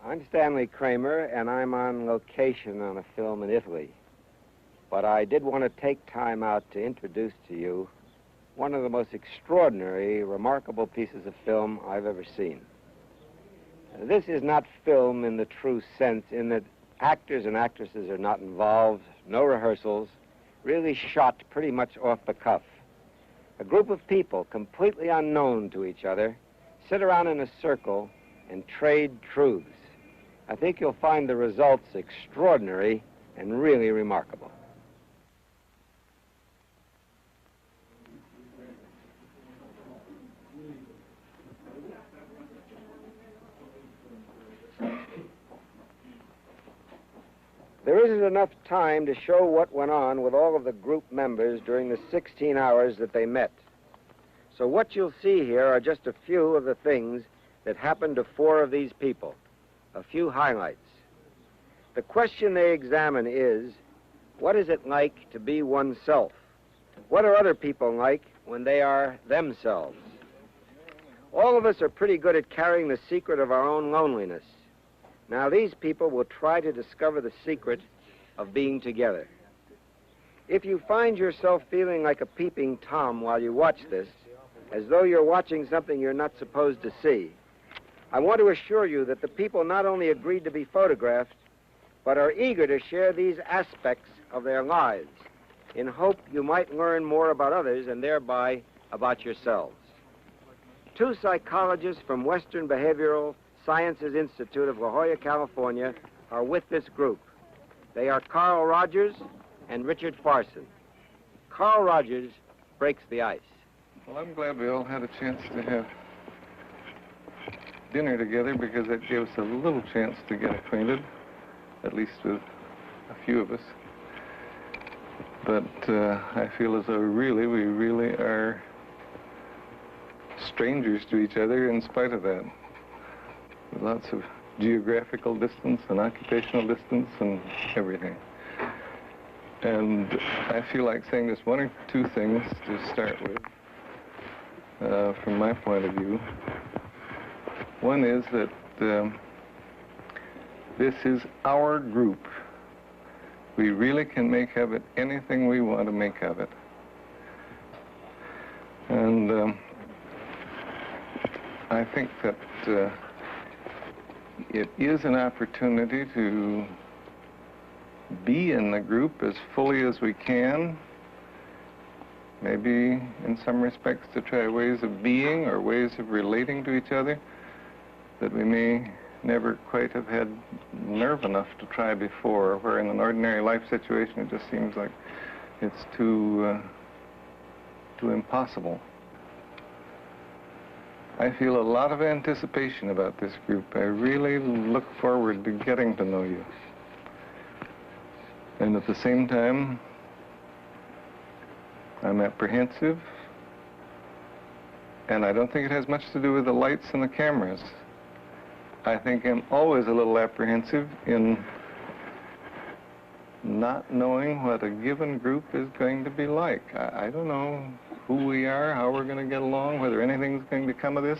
I'm Stanley Kramer, and I'm on location on a film in Italy. But I did want to take time out to introduce to you one of the most extraordinary, remarkable pieces of film I've ever seen. This is not film in the true sense, in that actors and actresses are not involved, no rehearsals, really shot pretty much off the cuff. A group of people, completely unknown to each other, sit around in a circle and trade truths. I think you'll find the results extraordinary and really remarkable. There isn't enough time to show what went on with all of the group members during the 16 hours that they met. So what you'll see here are just a few of the things that happened to 4 of these people, a few highlights. The question they examine is, what is it like to be oneself? What are other people like when they are themselves? All of us are pretty good at carrying the secret of our own loneliness. Now, these people will try to discover the secret of being together. If you find yourself feeling like a peeping Tom while you watch this, as though you're watching something you're not supposed to see, I want to assure you that the people not only agreed to be photographed, but are eager to share these aspects of their lives in hope you might learn more about others and thereby about yourselves. 2 psychologists from Western Behavioral Sciences Institute of La Jolla, California, are with this group. They are Carl Rogers and Richard Farson. Carl Rogers breaks the ice. Well, I'm glad we all had a chance to have dinner together because that gave us a little chance to get acquainted, at least with a few of us. But I feel as though we really are strangers to each other in spite of that. With lots of geographical distance and occupational distance and everything. And I feel like saying just 1 or 2 things to start with, from my point of view. One is that this is our group. We really can make of it anything we want to make of it. And I think that it is an opportunity to be in the group as fully as we can, maybe in some respects to try ways of being or ways of relating to each other that we may never quite have had nerve enough to try before, where in an ordinary life situation it just seems like it's too impossible. I feel a lot of anticipation about this group. I really look forward to getting to know you. And at the same time, I'm apprehensive, and I don't think it has much to do with the lights and the cameras. I think I'm always a little apprehensive in not knowing what a given group is going to be like. I don't know who we are, how we're going to get along, whether anything's going to come of this.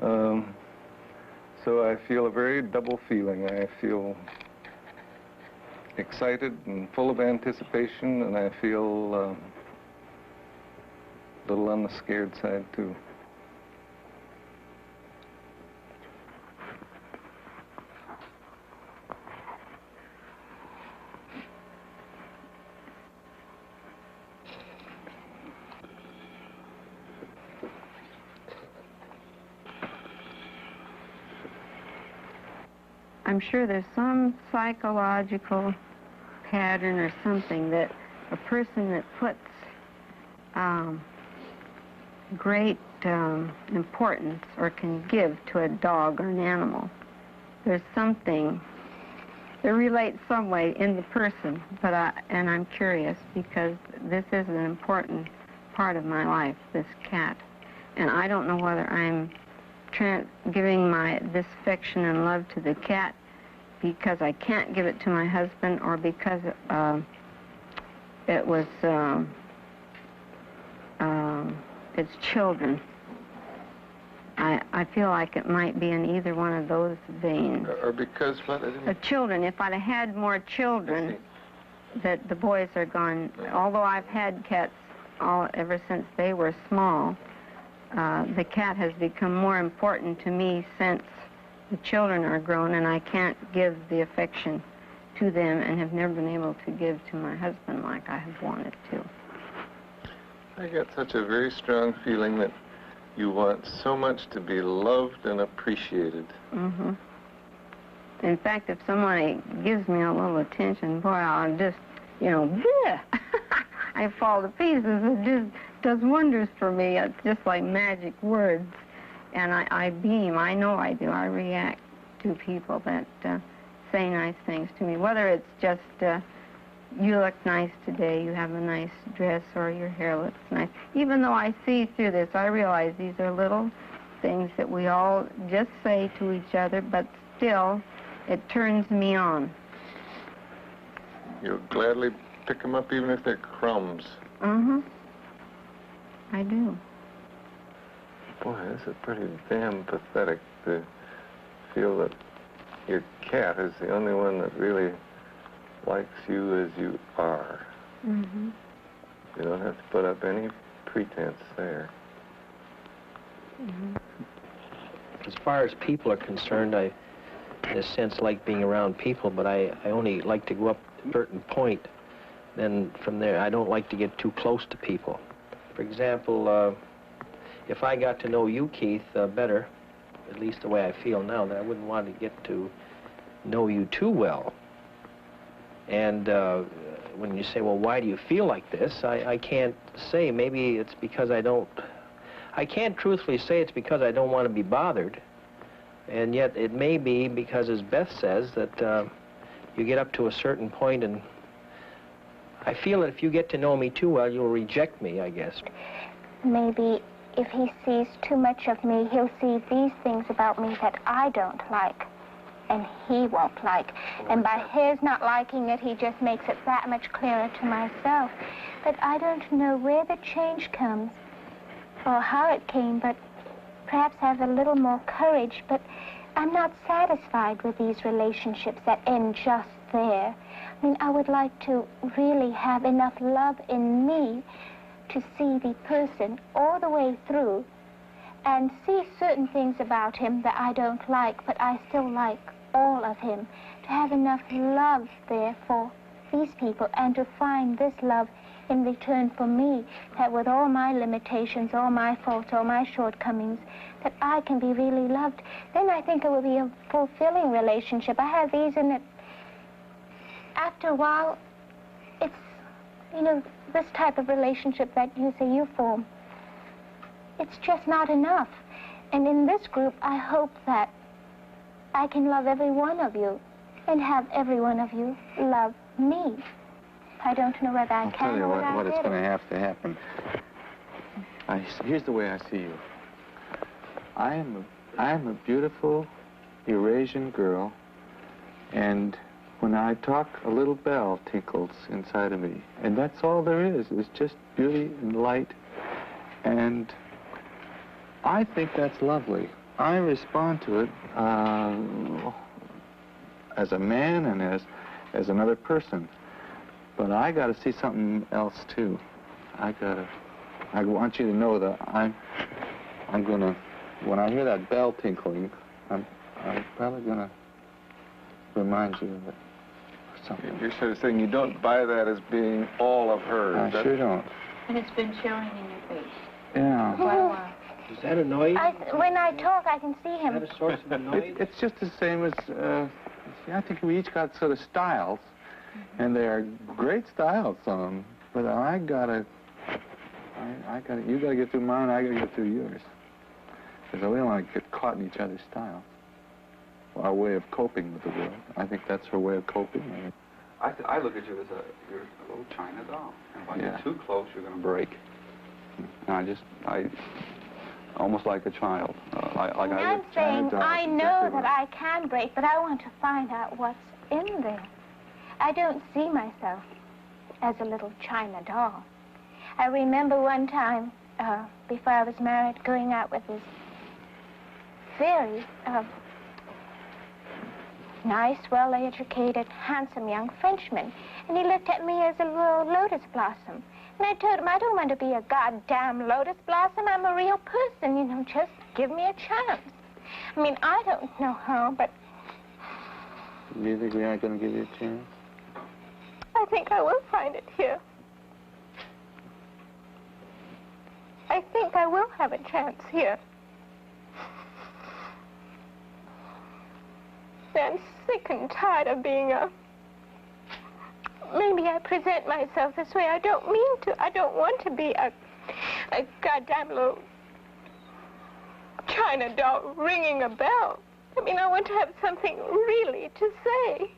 So I feel a very double feeling. I feel excited and full of anticipation, and I feel a little on the scared side, too. I'm sure there's some psychological pattern or something that a person that puts great importance or can give to a dog or an animal. There's something that relates some way in the person, but I'm curious because this is an important part of my life, this cat. And I don't know whether I'm giving this affection and love to the cat because I can't give it to my husband or because it was its children. I I feel like it might be in either one of those veins. Or because what? Children. If I'd have had more children, that the boys are gone. Although I've had cats ever since they were small, the cat has become more important to me since the children are grown, and I can't give the affection to them and have never been able to give to my husband like I have wanted to. I get such a very strong feeling that you want so much to be loved and appreciated. Mm-hmm. In fact, if somebody gives me a little attention, boy, I'll just, bleh. I fall to pieces. It just does wonders for me. It's just like magic words. And I beam. I know I do. I react to people that say nice things to me. Whether it's just, you look nice today, you have a nice dress, or your hair looks nice. Even though I see through this, I realize these are little things that we all just say to each other, but still, it turns me on. You'll gladly pick them up even if they're crumbs. Mm-hmm. I do. Boy, this is pretty damn pathetic to feel that your cat is the only one that really likes you as you are. Mm-hmm. You don't have to put up any pretense there. Mm-hmm. As far as people are concerned, I, in a sense, like being around people, but I only like to go up to a certain point. Then from there, I don't like to get too close to people. For example, if I got to know you, Keith, better, at least the way I feel now, that I wouldn't want to get to know you too well. And when you say, well, why do you feel like this? I can't say. Maybe it's because I can't truthfully say it's because I don't want to be bothered. And yet it may be because, as Beth says, that you get up to a certain point and I feel that if you get to know me too well, you'll reject me, I guess. Maybe if he sees too much of me, he'll see these things about me that I don't like, and he won't like. And by his not liking it, he just makes it that much clearer to myself. But I don't know where the change comes or how it came, but perhaps I have a little more courage. But I'm not satisfied with these relationships that end just there. I mean, I would like to really have enough love in me to see the person all the way through and see certain things about him that I don't like, but I still like all of him. To have enough love there for these people and to find this love in return for me, that with all my limitations, all my faults, all my shortcomings, that I can be really loved. Then I think it will be a fulfilling relationship. I have these in it. After a while, it's, this type of relationship that you say you form, it's just not enough. And in this group, I hope that I can love every one of you and have every one of you love me. I don't know whether I can. I'll tell you or what I is will. going to have to happen. Here's the way I see you. I am a beautiful Eurasian girl, and when I talk, a little bell tinkles inside of me. And that's all there is. It's just beauty and light. And I think that's lovely. I respond to it as a man and as another person. But I got to see something else, too. I want you to know that I'm going to, when I hear that bell tinkling, I'm probably going to remind you of it. Something. You're sort of saying you don't buy that as being all of her. I sure don't. And it's been showing in your face. Yeah. Quite a while. Does that annoy you? When I talk, I can see him. Is that a source of annoyance? It's just the same as, I think we each got sort of styles, and they are great styles, some of them. But you gotta get through mine, I gotta get through yours. Because we don't want to get caught in each other's styles. Our way of coping with the world. I think that's her way of coping. I look at you as you're a little China doll. And when Yeah. you're too close, you're going to break. And I almost like a child. And I'm saying I know that I can break, but I want to find out what's in there. I don't see myself as a little China doll. I remember one time, before I was married, going out with this very nice, well-educated, handsome young Frenchman. And he looked at me as a little lotus blossom. And I told him, I don't want to be a goddamn lotus blossom. I'm a real person, you know, just give me a chance. I mean, I don't know how, but... Do you think we aren't going to give you a chance? I think I will find it here. I think I will have a chance here. I'm sick and tired of being a... Maybe I present myself this way. I don't mean to. I don't want to be a goddamn little China doll ringing a bell. I mean, I want to have something really to say.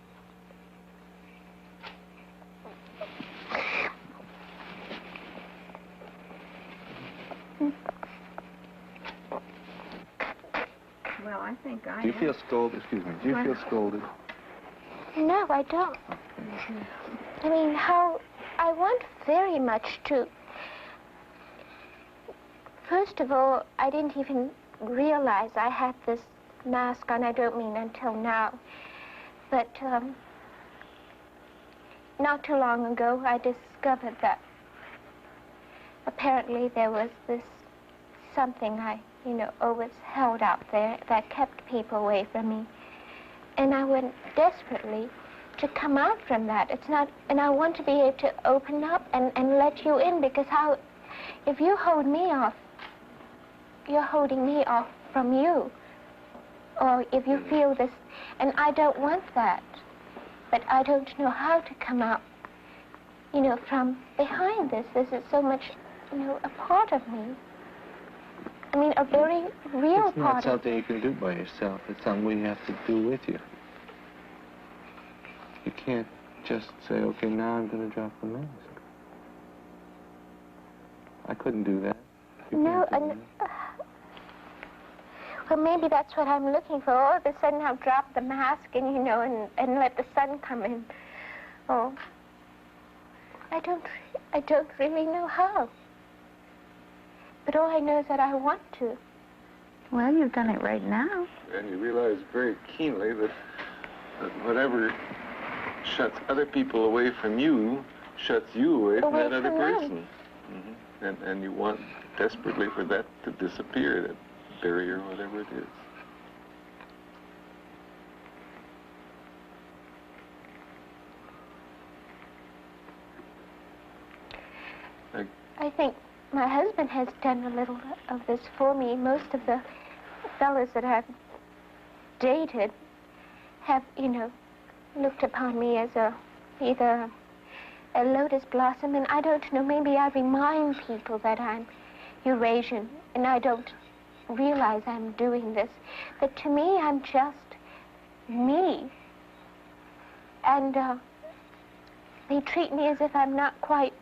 Well, I think I Do you feel scolded? Excuse me. Do you feel scolded? No, I don't. I mean, how I want very much to... First of all, I didn't even realize I had this mask on. I don't mean until now. But not too long ago, I discovered that apparently there was this something I, always held out there that kept people away from me. And I went desperately to come out from that. It's not, and I want to be able to open up and let you in, because if you hold me off, you're holding me off from you. Or if you feel this, and I don't want that, but I don't know how to come out, from behind this. This is so much, a part of me. I mean, a very real It's not part of something you can do by yourself. It's something we have to do with you. You can't just say, okay, now I'm going to drop the mask. I couldn't do that. No, well, maybe that's what I'm looking for. All of a sudden, I'll drop the mask and, and let the sun come in. Oh, I don't really know how. But all I know is that I want to. Well, you've done it right now. And you realize very keenly that whatever shuts other people away from you shuts you away from that other person. Mm-hmm. And you want desperately for that to disappear, that barrier, whatever it is. I think my husband has done a little of this for me. Most of the fellows that I've dated have, looked upon me as either a lotus blossom, and I don't know, maybe I remind people that I'm Eurasian, and I don't realize I'm doing this. But to me, I'm just me. And they treat me as if I'm not quite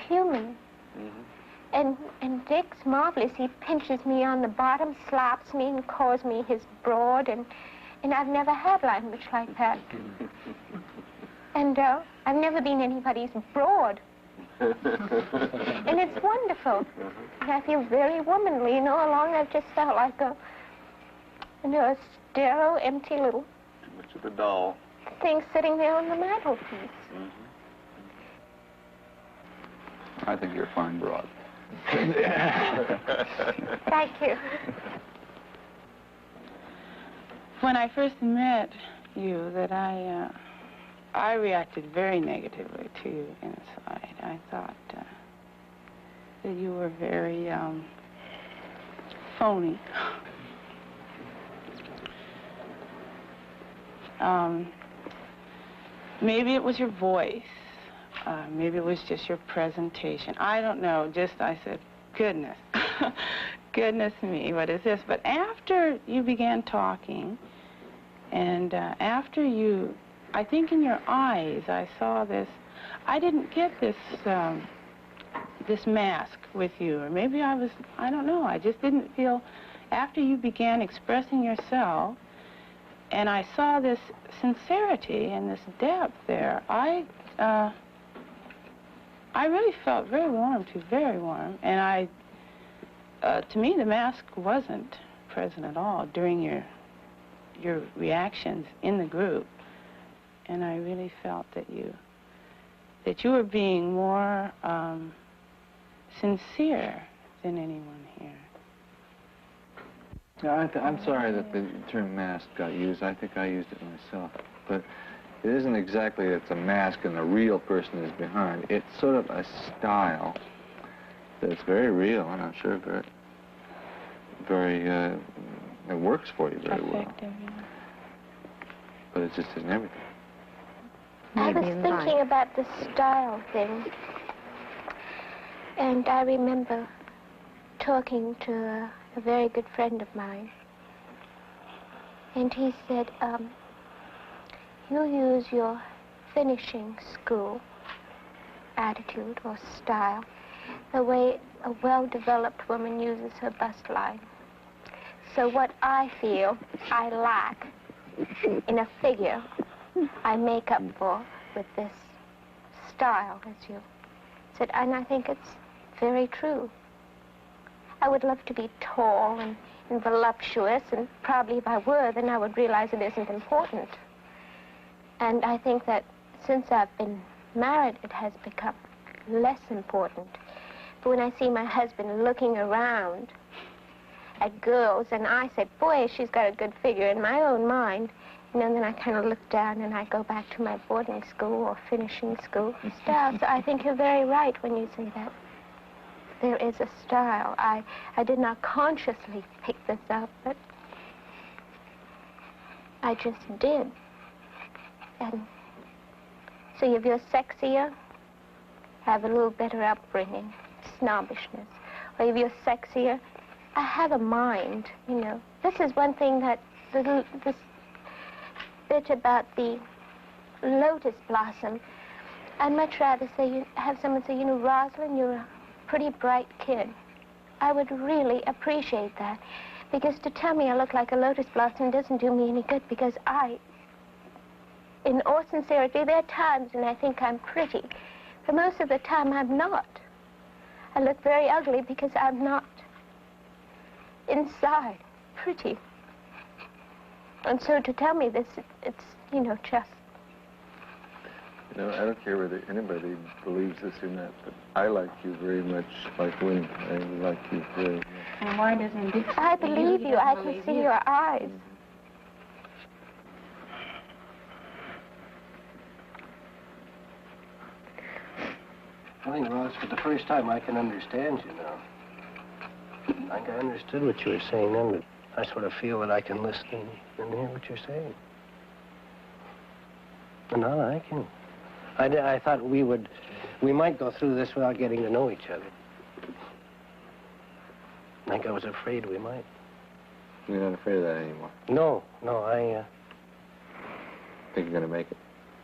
human. Mm-hmm. And Dick's marvelous. He pinches me on the bottom, slaps me, and calls me his broad, and I've never had language like that. And I've never been anybody's broad. And it's wonderful. And I feel very womanly. All along I've just felt like a sterile, empty little... Too much of a doll. ...thing sitting there on the mantelpiece. Mm-hmm. I think you're fine, broad. Thank you. When I first met you, that I reacted very negatively to you inside. I thought that you were very phony. Maybe it was your voice. Maybe it was just your presentation. I don't know. I said, goodness. Goodness me, what is this? But after you began talking, and after you, I think in your eyes, I saw this. I didn't get this, this mask with you. Or maybe I don't know. I just didn't feel, after you began expressing yourself, and I saw this sincerity and this depth there, I really felt very warm, too, very warm. And to me, the mask wasn't present at all during your reactions in the group. And I really felt that you were being more sincere than anyone here. Yeah, I'm sorry that the term mask got used. I think I used it myself. But it isn't exactly that it's a mask and the real person is behind. It's sort of a style that's very real, and I'm sure it works for you very well. Effective, yeah. But it just isn't everything. I was thinking about the style thing, and I remember talking to a very good friend of mine, and he said, you use your finishing school attitude or style the way a well-developed woman uses her bust line. So what I feel I lack in a figure, I make up for with this style, as you said, and I think it's very true. I would love to be tall and voluptuous, and probably if I were, then I would realize it isn't important. And I think that since I've been married, it has become less important. But when I see my husband looking around at girls, and I say, boy, she's got a good figure in my own mind, and then I kind of look down and I go back to my boarding school or finishing school style. So I think you're very right when you say that. There is a style. I did not consciously pick this up, but I just did. And so if you're sexier, have a little better upbringing, snobbishness. Or if you're sexier, I have a mind, you know. This is one thing that this bit about the lotus blossom, I'd much rather say have someone say, you know, Rosalind, you're a pretty bright kid. I would really appreciate that, because to tell me I look like a lotus blossom doesn't do me any good, because in all sincerity, there are times when I think I'm pretty, but most of the time I'm not. I look very ugly because I'm not inside pretty. And so to tell me this, it's, you know, just... You know, I don't care whether anybody believes this or not, but I like you very much, like Wayne. I like you very much. And why doesn't Dick... I believe you. I can see your eyes. I think, Ross, for the first time I can understand you now. Like I understood what you were saying then, but I sort of feel that I can listen and hear what you're saying. And now I can. I thought we might go through this without getting to know each other. Like I was afraid we might. You're not afraid of that anymore? No, I think you're going to make it?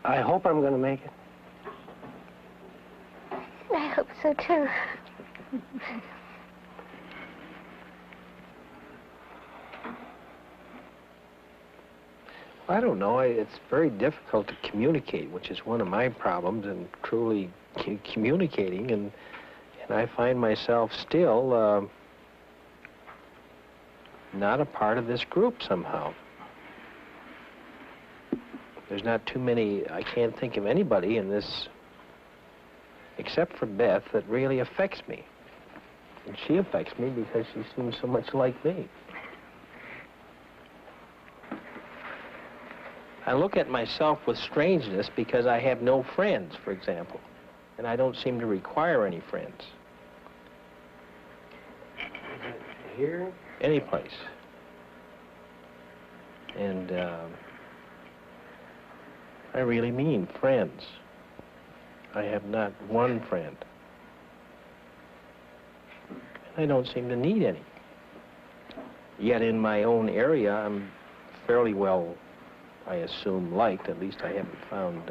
I hope I'm going to make it. I hope so, too. I don't know. It's very difficult to communicate, which is one of my problems in truly communicating, and I find myself still not a part of this group somehow. There's not too many, I can't think of anybody in this, except for Beth, that really affects me. And she affects me because she seems so much like me. I look at myself with strangeness because I have no friends, for example, and I don't seem to require any friends. Here? Any place. And I really mean friends. I have not one friend. And I don't seem to need any. Yet in my own area, I'm fairly well, I assume, liked. At least I haven't found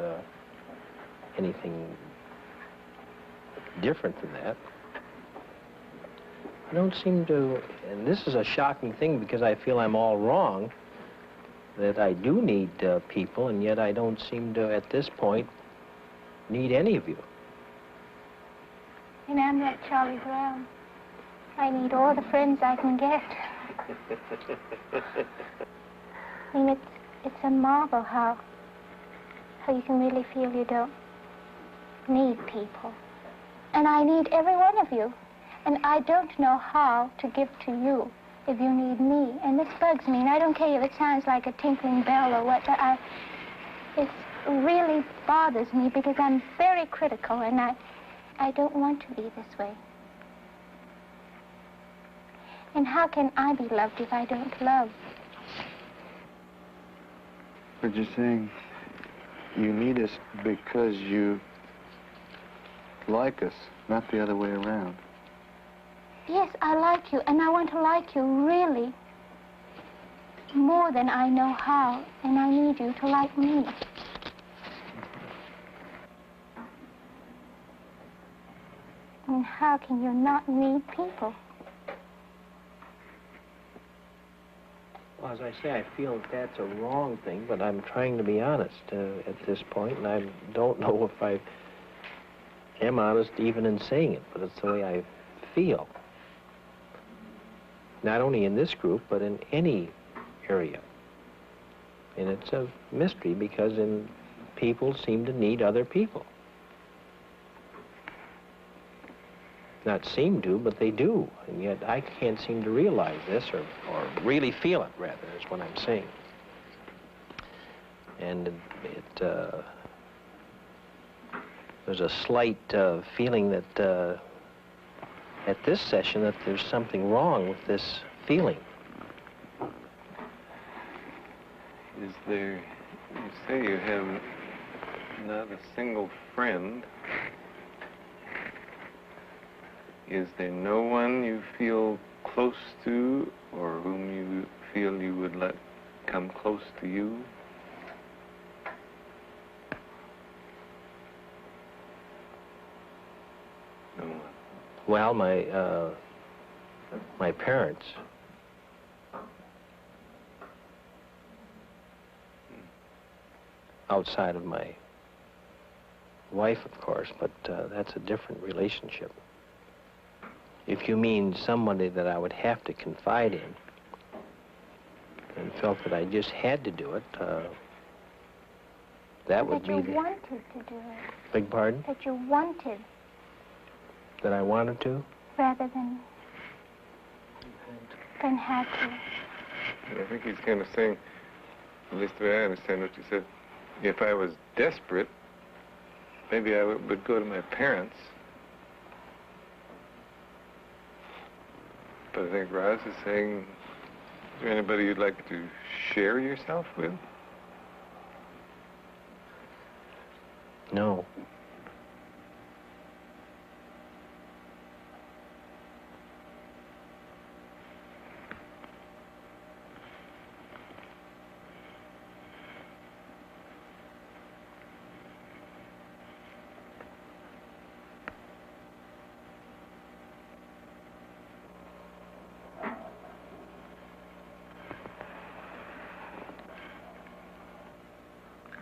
anything different than that. I don't seem to, and this is a shocking thing because I feel I'm all wrong, that I do need people, and yet I don't seem to, at this point, need any of you. And I'm like Charlie Brown. I need all the friends I can get. I mean, it's a marvel how you can really feel you don't need people. And I need every one of you. And I don't know how to give to you if you need me. And this bugs me. And I don't care if it sounds like a tinkling bell or what, but it really bothers me because I'm very critical and I don't want to be this way. And how can I be loved if I don't love? But you're saying you need us because you like us, not the other way around. Yes, I like you, and I want to like you really more than I know how, and I need you to like me. And how can you not need people? Well, as I say, I feel that that's a wrong thing, but I'm trying to be honest at this point, and I don't know if I am honest even in saying it, but it's the way I feel. Not only in this group, but in any area. And it's a mystery because people seem to need other people. Not seem to, but they do. And yet I can't seem to realize this or really feel it, rather, is what I'm saying. And there's a slight feeling that at this session that there's something wrong with this feeling. Is there, you say you have not a single friend. Is there no one you feel close to or whom you feel you would let come close to you? No one. Well, my parents. Outside of my wife, of course, but that's a different relationship. If you mean somebody that I would have to confide in and felt that I just had to do it, that would be... That you wanted to do it. Beg pardon? That you wanted. That I wanted to? Rather than had to. I think he's kind of saying, at least the way I understand what you said, if I was desperate, maybe I would go to my parents. But I think Roz is saying, is there anybody you'd like to share yourself with? No.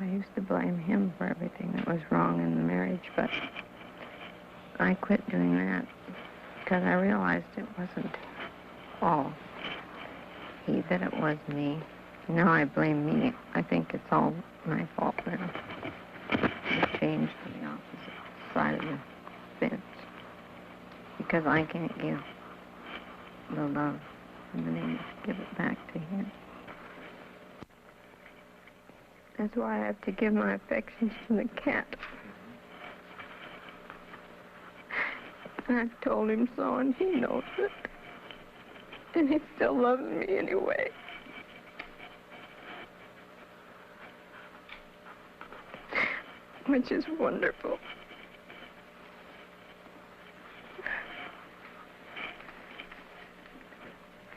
I used to blame him for everything that was wrong in the marriage, but I quit doing that because I realized it wasn't all he, that it was me. Now I blame me. I think it's all my fault now. I changed to the opposite side of the fence because I can't give the love and then I give it back to him. That's why I have to give my affections to the cat. And I've told him so, and he knows it. And he still loves me anyway. Which is wonderful.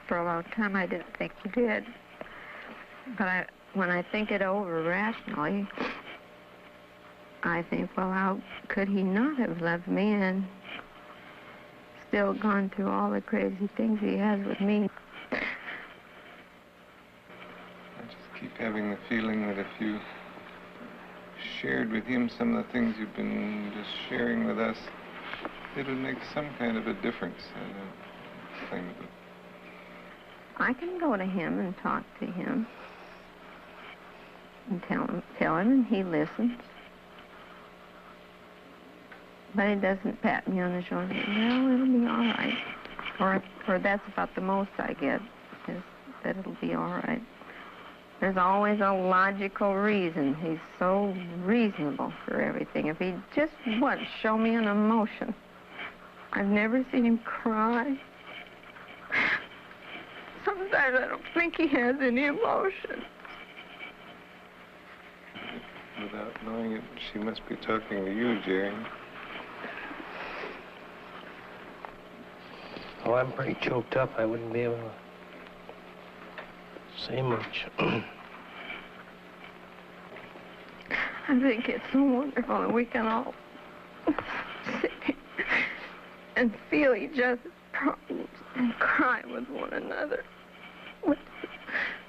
For a long time, I didn't think he did. But when I think it over rationally, I think, well, how could he not have loved me and still gone through all the crazy things he has with me? I just keep having the feeling that if you shared with him some of the things you've been just sharing with us, it would make some kind of a difference. things. I can go to him and talk to him and tell him, and he listens. But he doesn't pat me on the shoulder. Well, it'll be all right. Or that's about the most I get, is that it'll be all right. There's always a logical reason. He's so reasonable for everything. If he'd just once show me an emotion. I've never seen him cry. Sometimes I don't think he has any emotion. Without knowing it, she must be talking to you, Jerry. Oh, I'm pretty choked up. I wouldn't be able to say much. I think it's so wonderful that we can all sit here and feel each other's problems and cry with one another.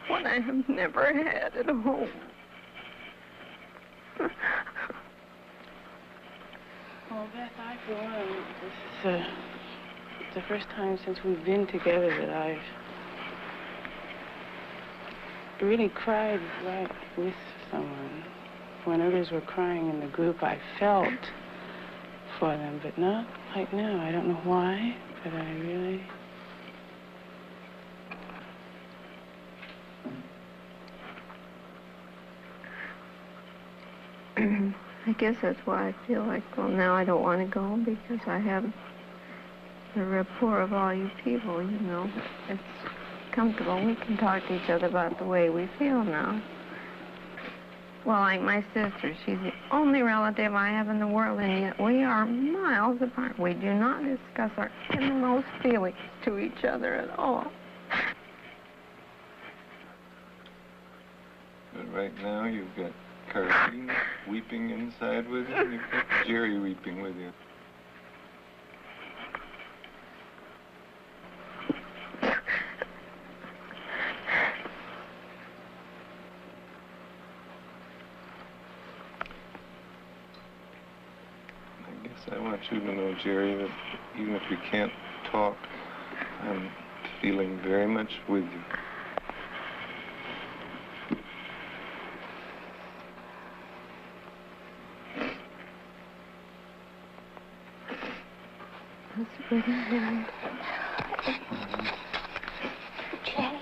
What I have never had at home. Well, Beth, I, for one, this is the first time since we've been together that I've really cried right with someone. When others were crying in the group, I felt for them, but not like now. I don't know why, but I really... I guess that's why I feel like, well, now I don't want to go, because I have the rapport of all you people, you know. It's comfortable. We can talk to each other about the way we feel now. Well, like my sister, she's the only relative I have in the world, and yet we are miles apart. We do not discuss our innermost feelings to each other at all. But right now, you've got Carson weeping inside with you, and you've got Jerry weeping with you. I want you to know, Jerry, that even if you can't talk, I'm feeling very much with you. That's really good. Jerry.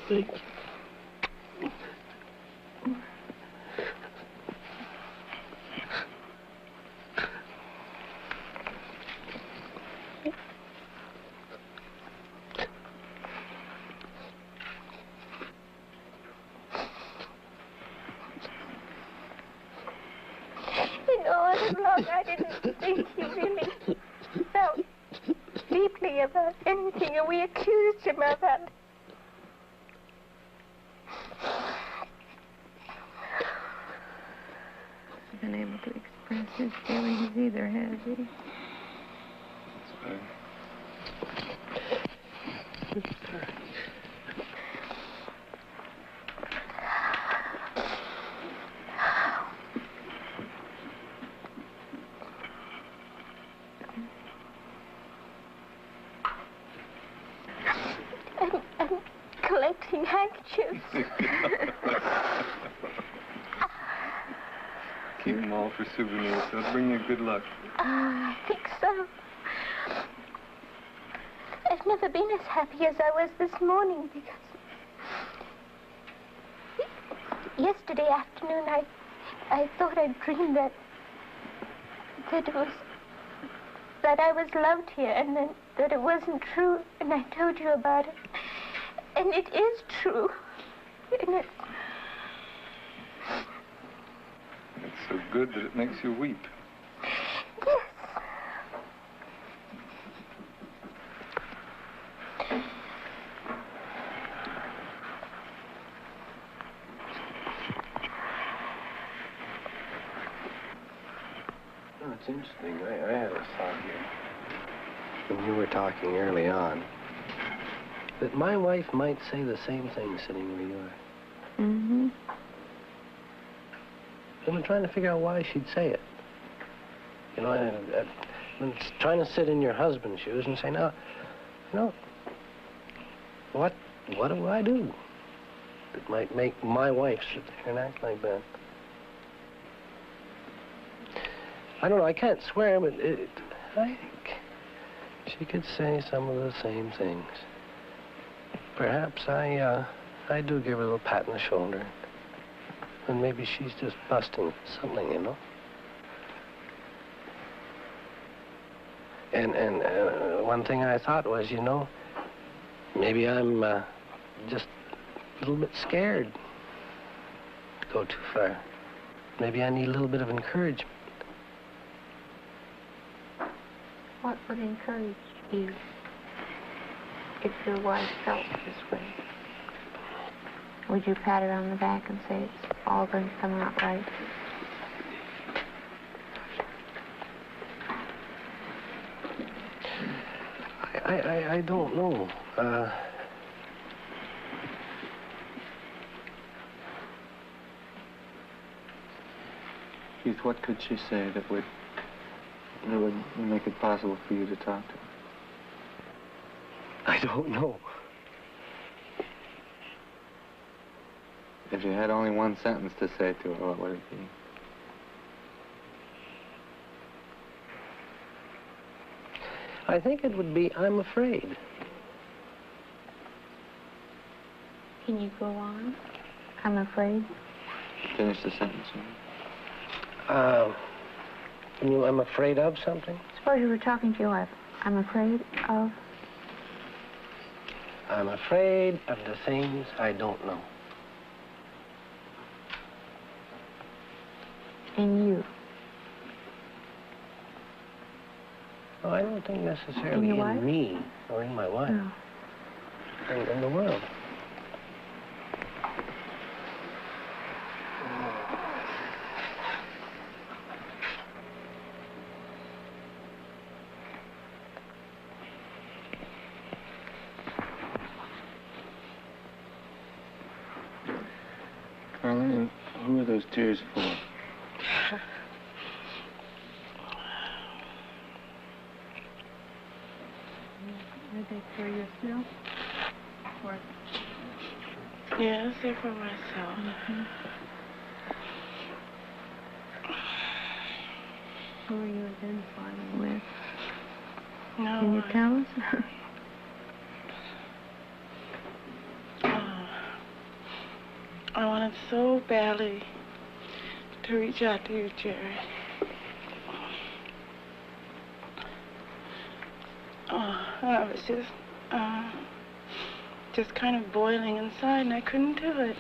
Thank you. You know, all along I didn't think he really felt deeply about anything, and we accused him of that. Been able to express his feelings either, has he? That's fine. I'm collecting handkerchiefs. Keep them all for souvenirs. They'll bring you good luck. I think so. I've never been as happy as I was this morning because yesterday afternoon I thought I'd dreamed that I was loved here, and then that it wasn't true, and I told you about it. And it is true. And It's so good that it makes you weep. Yes. Oh, it's interesting. I had a thought here when you were talking early on that my wife might say the same thing sitting where you are. Mm-hmm. I've been trying to figure out why she'd say it. You know, I've been trying to sit in your husband's shoes and say, now, you know, what do I do that might make my wife sit there and act like that? I don't know, I can't swear, but I think she could say some of the same things. Perhaps I do give her a little pat on the shoulder. And maybe she's just busting something, you know? And one thing I thought was, you know, maybe I'm just a little bit scared to go too far. Maybe I need a little bit of encouragement. What would encourage you if your wife felt this way? Would you pat her on the back and say it's all going to come out right? I don't know. Keith, what could she say that would make it possible for you to talk to her? I don't know. If you had only one sentence to say to her, what would it be? I think it would be, I'm afraid. Can you go on? I'm afraid. Finish the sentence. I'm afraid of something? Suppose you were talking to your wife. I'm afraid of... I'm afraid of the things I don't know. In you. Oh, I don't think necessarily In your wife? me or in my wife. No. In the world. Arlene, who are those tears for? Are they for yourself? Or... Yes, they're for myself. Mm-hmm. Who are you identifying with? No. Can you tell us? I wanted so badly to reach out to you, Jerry. I was just kind of boiling inside, and I couldn't do it.